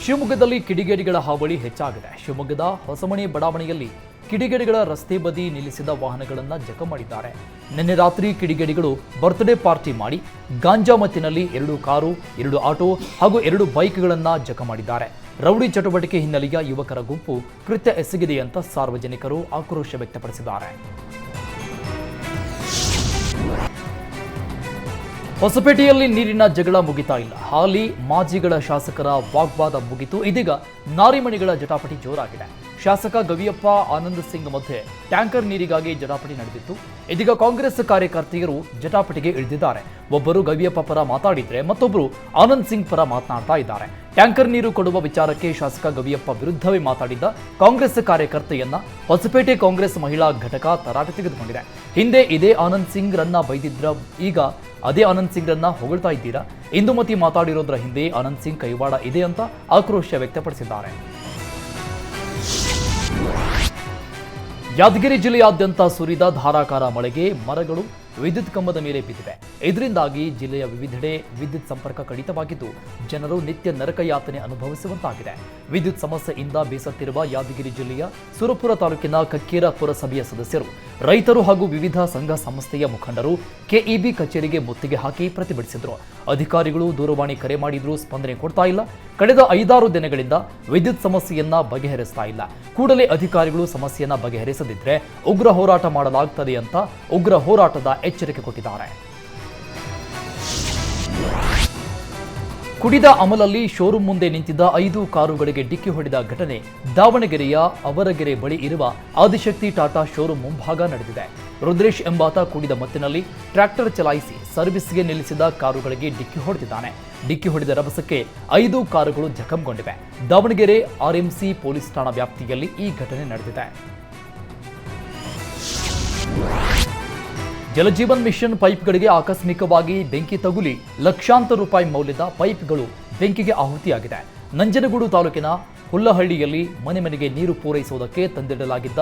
ಶಿವಮೊಗ್ಗದಲ್ಲಿ ಕಿಡಿಗೇಡಿಗಳ ಹಾವಳಿ ಹೆಚ್ಚಾಗಿದೆ. ಶಿವಮೊಗ್ಗದ ಹೊಸಮಣಿ ಬಡಾವಣೆಯಲ್ಲಿ ಕಿಡಿಗೇಡಿಗಳ ರಸ್ತೆ ಬದಿ ನಿಲ್ಲಿಸಿದ ವಾಹನಗಳನ್ನು ಜಖಂ ಮಾಡಿದ್ದಾರೆ. ನಿನ್ನೆ ರಾತ್ರಿ ಕಿಡಿಗೇಡಿಗಳು ಬರ್ತ್ಡೇ ಪಾರ್ಟಿ ಮಾಡಿ ಗಾಂಜಾ ಮತ್ತಿನಲ್ಲಿ 2 ಕಾರು, 2 ಆಟೋ ಹಾಗೂ 2 ಬೈಕ್ಗಳನ್ನು ಜಖಂ ಮಾಡಿದ್ದಾರೆ. ರೌಡಿ ಚಟುವಟಿಕೆ ಹಿನ್ನೆಲೆಯ ಯುವಕರ ಗುಂಪು ಕೃತ್ಯ ಎಸಗಿದೆ ಅಂತ ಸಾರ್ವಜನಿಕರು ಆಕ್ರೋಶ ವ್ಯಕ್ತಪಡಿಸಿದ್ದಾರೆ. ಹೊಸಪೇಟೆಯಲ್ಲಿ ನೀರಿನ ಜಗಳ ಮುಗಿತಾ ಇಲ್ಲ. ಹಾಲಿ ಮಾಜಿಗಳ ಶಾಸಕರ ವಾಗ್ವಾದ ಮುಗಿತು. ಇದೀಗ ನಾರಿಮಣಿಗಳ ಜಟಾಪಟಿ ಜೋರಾಗಿದೆ. ಶಾಸಕ ಗವಿಯಪ್ಪ ಆನಂದ್ ಸಿಂಗ್ ಮಧ್ಯೆ ಟ್ಯಾಂಕರ್ ನೀರಿಗಾಗಿ ಜಟಾಪಟಿ ನಡೆದಿತ್ತು. ಇದೀಗ ಕಾಂಗ್ರೆಸ್ ಕಾರ್ಯಕರ್ತೆಯರು ಜಟಾಪಟಿಗೆ ಇಳಿದಿದ್ದಾರೆ. ಒಬ್ಬರು ಗವಿಯಪ್ಪ ಪರ ಮಾತಾಡಿದ್ರೆ ಮತ್ತೊಬ್ಬರು ಆನಂದ್ ಸಿಂಗ್ ಪರ ಮಾತನಾಡ್ತಾ ಇದ್ದಾರೆ. ಟ್ಯಾಂಕರ್ ನೀರು ಕೊಡುವ ವಿಚಾರಕ್ಕೆ ಶಾಸಕ ಗವಿಯಪ್ಪ ವಿರುದ್ಧವೇ ಮಾತಾಡಿದ್ದ ಕಾಂಗ್ರೆಸ್ ಕಾರ್ಯಕರ್ತೆಯನ್ನ ಹೊಸಪೇಟೆ ಕಾಂಗ್ರೆಸ್ ಮಹಿಳಾ ಘಟಕ ತರಾಟೆ ತೆಗೆದುಕೊಂಡಿದೆ. ಹಿಂದೆ ಇದೇ ಆನಂದ್ ಸಿಂಗ್ ರನ್ನ ಬೈದಿದ್ರ, ಈಗ ಅದೇ ಆನಂದ್ ಸಿಂಗ್ ರನ್ನ ಹೊಗಳ್ತಾ ಇದ್ದೀರಾ? ಇಂದುಮತಿ ಮಾತಾಡಿರೋದ್ರ ಹಿಂದೆ ಆನಂದ್ ಸಿಂಗ್ ಕೈವಾಡ ಇದೆ ಅಂತ ಆಕ್ರೋಶ ವ್ಯಕ್ತಪಡಿಸಿದ್ದಾರೆ. ಯಾದಗಿರಿ ಜಿಲ್ಲೆಯಾದ್ಯಂತ ಸುರಿದ ಧಾರಾಕಾರ ಮಳೆಗೆ ಮರಗಳು ವಿದ್ಯುತ್ ಕಂಬದ ಮೇಲೆ ಬಿದ್ದಿವೆ. ಇದರಿಂದಾಗಿ ಜಿಲ್ಲೆಯ ವಿವಿಧೆಡೆ ವಿದ್ಯುತ್ ಸಂಪರ್ಕ ಕಡಿತವಾಗಿದ್ದು ಜನರು ನಿತ್ಯ ನರಕ ಯಾತನೆ ಅನುಭವಿಸುವಂತಾಗಿದೆ. ವಿದ್ಯುತ್ ಸಮಸ್ಯೆಯಿಂದ ಬೇಸತ್ತಿರುವ ಯಾದಗಿರಿ ಜಿಲ್ಲೆಯ ಸುರಪುರ ತಾಲೂಕಿನ ಕಕ್ಕೇರ ಪುರಸಭೆಯ ಸದಸ್ಯರು, ರೈತರು ಹಾಗೂ ವಿವಿಧ ಸಂಘ ಸಂಸ್ಥೆಯ ಮುಖಂಡರು ಕೆಇಬಿ ಕಚೇರಿಗೆ ಮುತ್ತಿಗೆ ಹಾಕಿ ಪ್ರತಿಭಟಿಸಿದರು. ಅಧಿಕಾರಿಗಳು ದೂರವಾಣಿ ಕರೆ ಮಾಡಿದ್ರೂ ಸ್ಪಂದನೆ ಕೊಡ್ತಾ ಇಲ್ಲ. ಕಳೆದ 5-6 ದಿನಗಳಿಂದ ವಿದ್ಯುತ್ ಸಮಸ್ಯೆಯನ್ನ ಬಗೆಹರಿಸ್ತಾ ಇಲ್ಲ. ಕೂಡಲೇ ಅಧಿಕಾರಿಗಳು ಸಮಸ್ಯೆಯನ್ನ ಬಗೆಹರಿಸದಿದ್ರೆ ಉಗ್ರ ಹೋರಾಟ ಮಾಡಲಾಗುತ್ತದೆ ಅಂತ ಉಗ್ರ ಹೋರಾಟದ ಎಚ್ಚರಿಕೆ ಕೊಟ್ಟಿದ್ದಾರೆ. ಕುಡಿದ ಅಮಲಲ್ಲಿ ಶೋರೂಮ್ ಮುಂದೆ ನಿಂತಿದ್ದ 5 ಕಾರುಗಳಿಗೆ ಡಿಕ್ಕಿ ಹೊಡೆದ ಘಟನೆ ದಾವಣಗೆರೆಯ ಅವರಗೆರೆ ಬಳಿ ಇರುವ ಆದಿಶಕ್ತಿ ಟಾಟಾ ಶೋರೂಮ್ ಮುಂಭಾಗ ನಡೆದಿದೆ. ರುದ್ರೇಶ್ ಎಂಬಾತ ಕುಡಿದ ಮತ್ತಿನಲ್ಲಿ ಟ್ರ್ಯಾಕ್ಟರ್ ಚಲಾಯಿಸಿ ಸರ್ವಿಸ್ಗೆ ನಿಲ್ಲಿಸಿದ ಕಾರುಗಳಿಗೆ ಡಿಕ್ಕಿ ಹೊಡೆದಿದ್ದಾನೆ. ಡಿಕ್ಕಿ ಹೊಡೆದ ರಭಸಕ್ಕೆ 5 ಕಾರುಗಳು ಜಖಂಗೊಂಡಿವೆ. ದಾವಣಗೆರೆ ಆರ್ಎಂಸಿ ಪೊಲೀಸ್ ಠಾಣಾ ವ್ಯಾಪ್ತಿಯಲ್ಲಿ ಈ ಘಟನೆ ನಡೆದಿದೆ. ಜಲಜೀವನ್ ಮಿಷನ್ ಪೈಪ್ಗಳಿಗೆ ಆಕಸ್ಮಿಕವಾಗಿ ಬೆಂಕಿ ತಗುಲಿ ಲಕ್ಷಾಂತರ ರೂಪಾಯಿ ಮೌಲ್ಯದ ಪೈಪ್ಗಳು ಬೆಂಕಿಗೆ ಆಹುತಿಯಾಗಿದೆ. ನಂಜನಗೂಡು ತಾಲೂಕಿನ ಹುಲ್ಲಹಳ್ಳಿಯಲ್ಲಿ ಮನೆ ಮನೆಗೆ ನೀರು ಪೂರೈಸುವುದಕ್ಕೆ ತಂದಿಡಲಾಗಿದ್ದ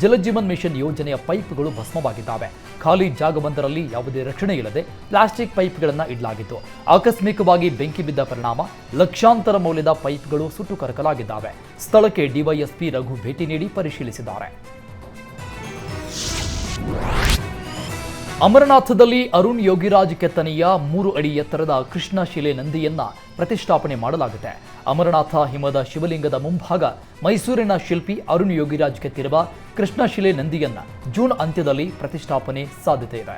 ಜಲಜೀವನ್ ಮಿಷನ್ ಯೋಜನೆಯ ಪೈಪ್ಗಳು ಭಸ್ಮವಾಗಿದ್ದಾವೆ. ಖಾಲಿ ಜಾಗವೊಂದರಲ್ಲಿ ಯಾವುದೇ ರಕ್ಷಣೆ ಇಲ್ಲದೆ ಪ್ಲಾಸ್ಟಿಕ್ ಪೈಪ್ಗಳನ್ನು ಇಡಲಾಗಿತ್ತು. ಆಕಸ್ಮಿಕವಾಗಿ ಬೆಂಕಿ ಬಿದ್ದ ಪರಿಣಾಮ ಲಕ್ಷಾಂತರ ಮೌಲ್ಯದ ಪೈಪ್ಗಳು ಸುಟ್ಟು ಕರಕಲಾಗಿದ್ದಾವೆ. ಸ್ಥಳಕ್ಕೆ ಡಿವೈಎಸ್ಪಿ ರಘು ಭೇಟಿ ನೀಡಿ ಪರಿಶೀಲಿಸಿದ್ದಾರೆ. ಅಮರನಾಥದಲ್ಲಿ ಅರುಣ್ ಯೋಗಿರಾಜ್ ಕೆತ್ತನೆಯ 3 ಅಡಿ ಎತ್ತರದ ಕೃಷ್ಣ ಶಿಲೆ ನಂದಿಯನ್ನ ಪ್ರತಿಷ್ಠಾಪನೆ ಮಾಡಲಾಗುತ್ತೆ. ಅಮರನಾಥ ಹಿಮದ ಶಿವಲಿಂಗದ ಮುಂಭಾಗ ಮೈಸೂರಿನ ಶಿಲ್ಪಿ ಅರುಣ್ ಯೋಗಿರಾಜ್ ಕೆತ್ತಿರುವ ಕೃಷ್ಣ ಶಿಲೆ ನಂದಿಯನ್ನ ಜೂನ್ ಅಂತ್ಯದಲ್ಲಿ ಪ್ರತಿಷ್ಠಾಪನೆ ಸಾಧ್ಯತೆ ಇದೆ.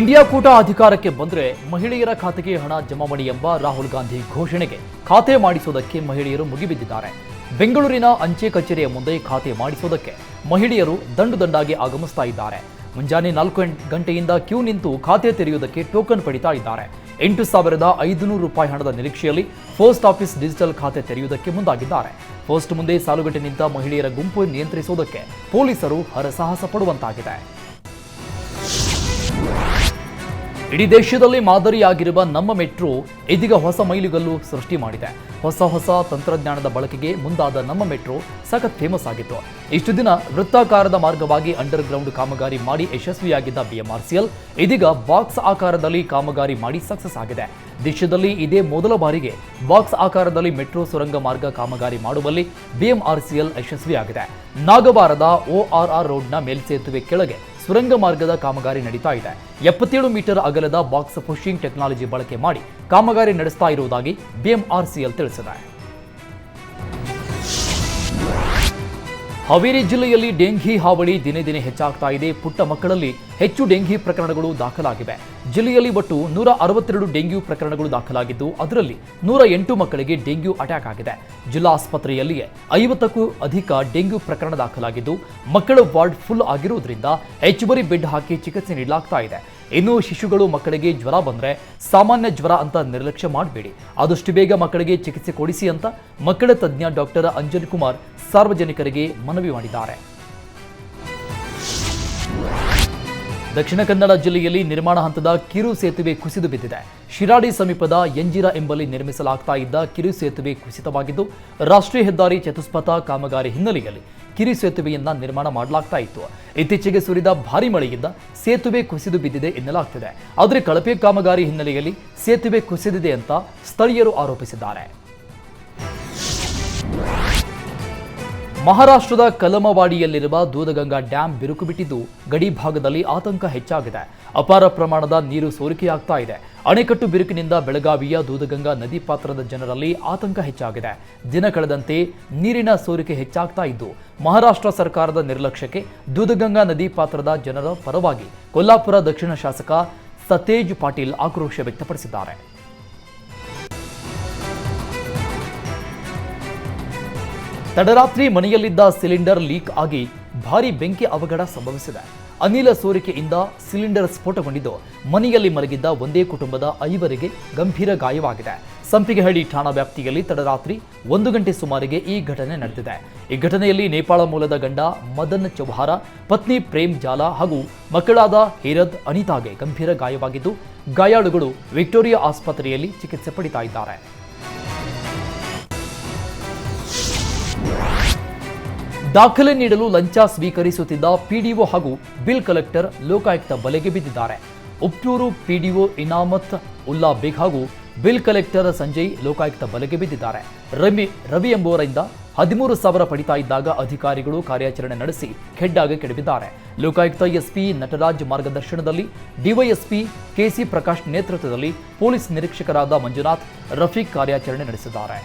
ಇಂಡಿಯಾ ಕೂಟ ಅಧಿಕಾರಕ್ಕೆ ಬಂದರೆ ಮಹಿಳೆಯರ ಖಾತೆಗೆ ಹಣ ಜಮಾವಣೆ ಎಂಬ ರಾಹುಲ್ ಗಾಂಧಿ ಘೋಷಣೆಗೆ ಖಾತೆ ಮಾಡಿಸುವುದಕ್ಕೆ ಮಹಿಳೆಯರು ಮುಗಿಬಿದ್ದಿದ್ದಾರೆ. ಬೆಂಗಳೂರಿನ ಅಂಚೆ ಕಚೇರಿಯ ಮುಂದೆ ಖಾತೆ ಮಾಡಿಸುವುದಕ್ಕೆ ಮಹಿಳೆಯರು ದಂಡಾಗಿ ಆಗಮಿಸ್ತಾ ಇದ್ದಾರೆ. ಮುಂಜಾನೆ 4 ಗಂಟೆಯಿಂದ ಕ್ಯೂ ನಿಂತು ಖಾತೆ ತೆರೆಯುವುದಕ್ಕೆ ಟೋಕನ್ ಪಡಿತಾ ಇದ್ದಾರೆ. 8,500 ರೂಪಾಯಿ ಹಣದ ನಿರೀಕ್ಷೆಯಲ್ಲಿ ಪೋಸ್ಟ್ ಆಫೀಸ್ ಡಿಜಿಟಲ್ ಖಾತೆ ತೆರೆಯುವುದಕ್ಕೆ ಮುಂದಾಗಿದ್ದಾರೆ. ಪೋಸ್ಟ್ ಮುಂದೆ ಸಾಲುಗಟ್ಟಿ ನಿಂತ ಮಹಿಳೆಯರ ಗುಂಪು ನಿಯಂತ್ರಿಸುವುದಕ್ಕೆ ಪೊಲೀಸರು ಹರಸಾಹಸ ಪಡುವಂತಾಗಿದೆ. ಇಡೀ ದೇಶದಲ್ಲಿ ಮಾದರಿಯಾಗಿರುವ ನಮ್ಮ ಮೆಟ್ರೋ ಇದೀಗ ಹೊಸ ಮೈಲಿಗಲ್ಲು ಸೃಷ್ಟಿ ಮಾಡಿದೆ. ಹೊಸ ತಂತ್ರಜ್ಞಾನದ ಬಳಕೆಗೆ ಮುಂದಾದ ನಮ್ಮ ಮೆಟ್ರೋ ಸಖತ್ ಫೇಮಸ್ ಆಗಿತ್ತು. ಇಷ್ಟು ದಿನ ವೃತ್ತಾಕಾರದ ಮಾರ್ಗವಾಗಿ ಅಂಡರ್ ಗ್ರೌಂಡ್ ಕಾಮಗಾರಿ ಮಾಡಿ ಯಶಸ್ವಿಯಾಗಿದ್ದ ಬಿಎಂಆರ್ಸಿಎಲ್ ಇದೀಗ ಬಾಕ್ಸ್ ಆಕಾರದಲ್ಲಿ ಕಾಮಗಾರಿ ಮಾಡಿ ಸಕ್ಸಸ್ ಆಗಿದೆ. ದೇಶದಲ್ಲಿ ಇದೇ ಮೊದಲ ಬಾರಿಗೆ ಬಾಕ್ಸ್ ಆಕಾರದಲ್ಲಿ ಮೆಟ್ರೋ ಸುರಂಗ ಮಾರ್ಗ ಕಾಮಗಾರಿ ಮಾಡುವಲ್ಲಿ ಬಿಎಂಆರ್ಸಿಎಲ್ ಯಶಸ್ವಿಯಾಗಿದೆ. ನಾಗವಾರದ ORR ರೋಡ್ನ ಮೇಲ್ಸೇತುವೆ ಕೆಳಗೆ ಸುರಂಗ ಮಾರ್ಗದ ಕಾಮಗಾರಿ ನಡೀತಾ ಇದೆ. 77 ಮೀಟರ್ ಅಗಲದ ಬಾಕ್ಸ್ ಪುಷಿಂಗ್ ಟೆಕ್ನಾಲಜಿ ಬಳಕೆ ಮಾಡಿ ಕಾಮಗಾರಿ ನಡೆಸ್ತಾ ಇರುವುದಾಗಿ ಬಿಎಂಆರ್ಸಿಎಲ್ ತಿಳಿಸಿದೆ. ಹಾವೇರಿ ಜಿಲ್ಲೆಯಲ್ಲಿ ಡೆಂಘಿ ಹಾವಳಿ ದಿನೇ ದಿನೇ ಹೆಚ್ಚಾಗ್ತಾ ಇದೆ. ಪುಟ್ಟ ಮಕ್ಕಳಲ್ಲಿ ಹೆಚ್ಚು ಡೆಂಘಿ ಪ್ರಕರಣಗಳು ದಾಖಲಾಗಿವೆ. ಜಿಲ್ಲೆಯಲ್ಲಿ ಒಟ್ಟು 162 ಡೆಂಗ್ಯೂ ಪ್ರಕರಣಗಳು ದಾಖಲಾಗಿದ್ದು ಅದರಲ್ಲಿ 108 ಮಕ್ಕಳಿಗೆ ಡೆಂಗ್ಯೂ ಅಟ್ಯಾಕ್ ಆಗಿದೆ. ಜಿಲ್ಲಾ ಆಸ್ಪತ್ರೆಯಲ್ಲಿಯೇ 50ಕ್ಕೂ ಅಧಿಕ ಡೆಂಗ್ಯೂ ಪ್ರಕರಣ ದಾಖಲಾಗಿದ್ದು ಮಕ್ಕಳ ವಾರ್ಡ್ ಫುಲ್ ಆಗಿರುವುದರಿಂದ ಹೆಚ್ಚುವರಿ ಬೆಡ್ ಹಾಕಿ ಚಿಕಿತ್ಸೆ ನೀಡಲಾಗ್ತಾ ಇದೆ. ಇನ್ನು ಶಿಶುಗಳು ಮಕ್ಕಳಿಗೆ ಜ್ವರ ಬಂದರೆ ಸಾಮಾನ್ಯ ಜ್ವರ ಅಂತ ನಿರ್ಲಕ್ಷ್ಯ ಮಾಡಬೇಡಿ, ಆದಷ್ಟು ಬೇಗ ಮಕ್ಕಳಿಗೆ ಚಿಕಿತ್ಸೆ ಕೊಡಿಸಿ ಅಂತ ಮಕ್ಕಳ ತಜ್ಞ ಡಾಕ್ಟರ್ ಅಂಜನ್ ಕುಮಾರ್ ಸಾರ್ವಜನಿಕರಿಗೆ ಮನವಿ ಮಾಡಿದ್ದಾರೆ. ದಕ್ಷಿಣ ಕನ್ನಡ ಜಿಲ್ಲೆಯಲ್ಲಿ ನಿರ್ಮಾಣ ಹಂತದ ಕಿರು ಸೇತುವೆ ಕುಸಿದು ಬಿದ್ದಿದೆ. ಶಿರಾಡಿ ಸಮೀಪದ ಎಂಜಿರ ಎಂಬಲ್ಲಿ ನಿರ್ಮಿಸಲಾಗ್ತಾ ಇದ್ದ ಕಿರು ಸೇತುವೆ ಕುಸಿತವಾಗಿದ್ದು ರಾಷ್ಟ್ರೀಯ ಹೆದ್ದಾರಿ ಚತುಷ್ಪಥ ಕಾಮಗಾರಿ ಹಿನ್ನೆಲೆಯಲ್ಲಿ ಕಿರು ಸೇತುವೆಯನ್ನ ನಿರ್ಮಾಣ ಮಾಡಲಾಗ್ತಾ ಇತ್ತು. ಇತ್ತೀಚೆಗೆ ಸುರಿದ ಭಾರಿ ಮಳೆಯಿಂದ ಸೇತುವೆ ಕುಸಿದು ಬಿದ್ದಿದೆ ಎನ್ನಲಾಗ್ತಿದೆ. ಆದರೆ ಕಳಪೆ ಕಾಮಗಾರಿ ಹಿನ್ನೆಲೆಯಲ್ಲಿ ಸೇತುವೆ ಕುಸಿದಿದೆ ಅಂತ ಸ್ಥಳೀಯರು ಆರೋಪಿಸಿದ್ದಾರೆ. ಮಹಾರಾಷ್ಟ್ರದ ಕಲಮವಾಡಿಯಲ್ಲಿರುವ ದೂದಗಂಗಾ ಡ್ಯಾಂ ಬಿರುಕು ಬಿಟ್ಟಿದ್ದು ಗಡಿ ಭಾಗದಲ್ಲಿ ಆತಂಕ ಹೆಚ್ಚಾಗಿದೆ. ಅಪಾರ ಪ್ರಮಾಣದ ನೀರು ಸೋರಿಕೆಯಾಗ್ತಾ ಇದೆ. ಅಣೆಕಟ್ಟು ಬಿರುಕಿನಿಂದ ಬೆಳಗಾವಿಯ ದೂದಗಂಗಾ ನದಿ ಪಾತ್ರದ ಜನರಲ್ಲಿ ಆತಂಕ ಹೆಚ್ಚಾಗಿದೆ. ದಿನ ಕಳೆದಂತೆ ನೀರಿನ ಸೋರಿಕೆ ಹೆಚ್ಚಾಗ್ತಾ ಇದ್ದು ಮಹಾರಾಷ್ಟ್ರ ಸರ್ಕಾರದ ನಿರ್ಲಕ್ಷ್ಯಕ್ಕೆ ದೂದಗಂಗಾ ನದಿ ಪಾತ್ರದ ಜನರ ಪರವಾಗಿ ಕೊಲ್ಲಾಪುರ ದಕ್ಷಿಣ ಶಾಸಕ ಸತೇಜ್ ಪಾಟೀಲ್ ಆಕ್ರೋಶ ವ್ಯಕ್ತಪಡಿಸಿದ್ದಾರೆ. ತಡರಾತ್ರಿ ಮನೆಯಲ್ಲಿದ್ದ ಸಿಲಿಂಡರ್ ಲೀಕ್ ಆಗಿ ಭಾರೀ ಬೆಂಕಿ ಅವಘಡ ಸಂಭವಿಸಿದೆ. ಅನಿಲ ಸೋರಿಕೆಯಿಂದ ಸಿಲಿಂಡರ್ ಸ್ಫೋಟಗೊಂಡಿದ್ದು ಮನೆಯಲ್ಲಿ ಮಲಗಿದ್ದ ಒಂದೇ ಕುಟುಂಬದ 5 ಗಂಭೀರ ಗಾಯವಾಗಿದೆ. ಸಂಪಿಗೆಹಳ್ಳಿ ಠಾಣಾ ವ್ಯಾಪ್ತಿಯಲ್ಲಿ ತಡರಾತ್ರಿ 1 ಗಂಟೆ ಸುಮಾರಿಗೆ ಈ ಘಟನೆ ನಡೆದಿದೆ. ಈ ಘಟನೆಯಲ್ಲಿ ನೇಪಾಳ ಮೂಲದ ಗಂಡ ಮದನ್ ಚೌಹಾರ, ಪತ್ನಿ ಪ್ರೇಮ್ ಜಾಲಾ ಹಾಗೂ ಮಕ್ಕಳಾದ ಹೇರದ್, ಅನಿತಾಗೆ ಗಂಭೀರ ಗಾಯವಾಗಿದ್ದು ಗಾಯಾಳುಗಳು ವಿಕ್ಟೋರಿಯಾ ಆಸ್ಪತ್ರೆಯಲ್ಲಿ ಚಿಕಿತ್ಸೆ ಪಡಿತಾ ಇದ್ದಾರೆ. ದಾಖಲೆ ನೀಡಲು ಲಂಚ ಸ್ವೀಕರಿಸುತ್ತಿದ್ದ ಪಿಡಿಒ ಹಾಗೂ ಬಿಲ್ ಕಲೆಕ್ಟರ್ ಲೋಕಾಯುಕ್ತ ಬಲೆಗೆ ಬಿದ್ದಿದ್ದಾರೆ. ಉಪ್ಟೂರು ಪಿಡಿಒ ಇನಾಮತ್ ಉಲ್ಲಾ ಬೇಗ್ ಹಾಗೂ ಬಿಲ್ ಕಲೆಕ್ಟರ್ ಸಂಜಯ್ ಲೋಕಾಯುಕ್ತ ಬಲೆಗೆ ಬಿದ್ದಿದ್ದಾರೆ. ರವಿ ಎಂಬುವರಿಂದ 13,000 ಪಡಿತಾ ಇದ್ದಾಗ ಅಧಿಕಾರಿಗಳು ಕಾರ್ಯಾಚರಣೆ ನಡೆಸಿ ಖೆಡ್ಡಾಗೆ ಕೆಡವಿದ್ದಾರೆ. ಲೋಕಾಯುಕ್ತ ಎಸ್ಪಿ ನಟರಾಜ್ ಮಾರ್ಗದರ್ಶನದಲ್ಲಿ ಡಿವೈಎಸ್ಪಿ ಕೆಸಿ ಪ್ರಕಾಶ್ ನೇತೃತ್ವದಲ್ಲಿ ಪೊಲೀಸ್ ನಿರೀಕ್ಷಕರಾದ ಮಂಜುನಾಥ್, ರಫೀಕ್ ಕಾರ್ಯಾಚರಣೆ ನಡೆಸಿದ್ದಾರೆ.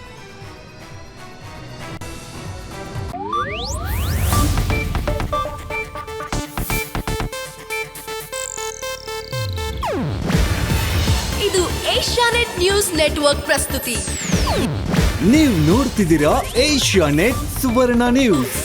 ಇದು ಏಷ್ಯಾನೆಟ್ ನ್ಯೂಸ್ ನೆಟ್ವರ್ಕ್ ಪ್ರಸ್ತುತಿ. ನೀವು ನೋಡ್ತಿದ್ದೀರಾ ಏಷ್ಯಾನೆಟ್ ಸುವರ್ಣ ನ್ಯೂಸ್.